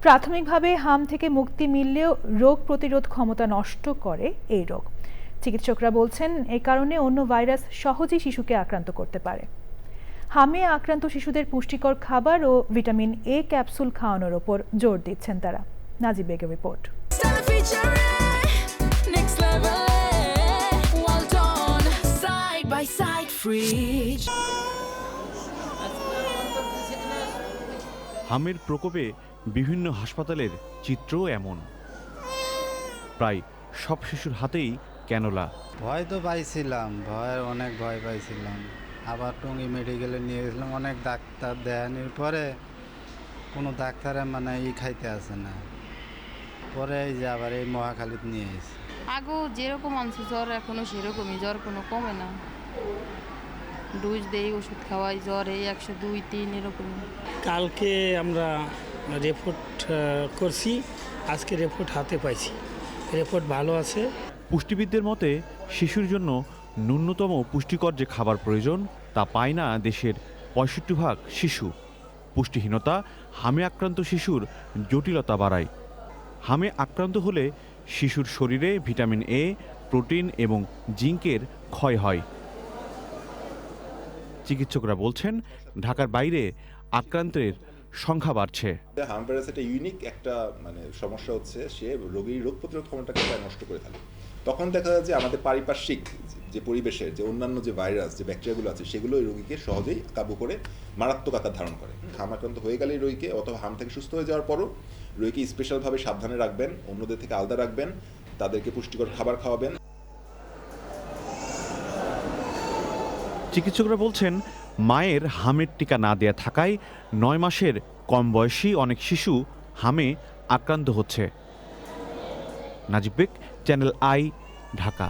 প্রাথমিকভাবে হাম থেকে মুক্তি মিললেও রোগ প্রতিরোধ ক্ষমতা নষ্ট করে এই রোগ। চিকিৎসকরা বলছেন এ কারণে অন্য ভাইরাস সহজেই শিশুকে আক্রান্ত করতে পারে। হামে আক্রান্ত শিশুদের পুষ্টিকর খাবার ও ভিটামিন এ ক্যাপসুল খাওয়ানোর ওপর জোর দিচ্ছেন তারা। নাজিব বেগের রিপোর্ট। হামের প্রকোপে বিভিন্ন হাসপাতালের চিত্রও এমন। প্রায় সব শিশুর হাতেই ক্যানোলা। ভয় তো পাইছিলাম, অনেক ভয় পাইছিলাম। আবার টঙ্গী মেডিকেলে নিয়ে গেছিলাম, অনেক ডাক্তার দেখানোর পরে কোনো ডাক্তারে খাইতে আসে না। পরে এই যে আবার এই মহাখালীতে নিয়ে এসেছি। আগেও যেরকম আনছে জ্বর এখনো সেরকমই, জ্বর কোনো কমে না। ডোজ দেই, ওষুধ খাওয়াই, জ্বর এই 102, 3 এরকম। কালকে আমরা রিপোর্ট করছি, আজকে রিপোর্ট হাতে পাইছি, রিপোর্ট ভালো আছে। পুষ্টিবিদদের মতে শিশুর জন্য ন্যূনতম পুষ্টিকর যে খাবার প্রয়োজন তা পায় না দেশের 65% শিশু। পুষ্টিহীনতা হামে আক্রান্ত শিশুর জটিলতা বাড়ায়। হামে আক্রান্ত হলে শিশুর শরীরে ভিটামিন এ, প্রোটিন এবং জিঙ্কের ক্ষয় হয়। চিকিৎসকরা বলছেন ঢাকার বাইরে আক্রান্তের সংখ্যা বাড়ছে। হাম ভাইরাস একটা ইউনিক একটা সমস্যা হচ্ছে, সে রোগীর রোগ প্রতিরোধ ক্ষমতাকে প্রায় নষ্ট করে ফেলে। তখন দেখা যায় যে আমাদের পারিপার্শ্বিক যে পরিবেশের যে অন্যান্য যে ভাইরাস যে ব্যাকটেরিয়াগুলো আছে সেগুলো এই রোগীকে সহজেই কাবু করে মারাত্মক আকার ধারণ করে। হাম আক্রান্ত হয়ে গেলে রোগীকে অথবা হাম থেকে সুস্থ হয়ে যাওয়ার পরও রোগীকে স্পেশালভাবে সাবধানে রাখবেন, অন্যদের থেকে আলাদা রাখবেন, তাদেরকে পুষ্টিকর খাবার খাওয়াবেন। চিকিৎসকরা বলছেন মায়ের হামের টিকা না দেয়া থাকায় 9 মাসের কম বয়সী অনেক শিশু হামে আক্রান্ত হচ্ছে। নাজিব বেগ, চ্যানেল আই, ঢাকা।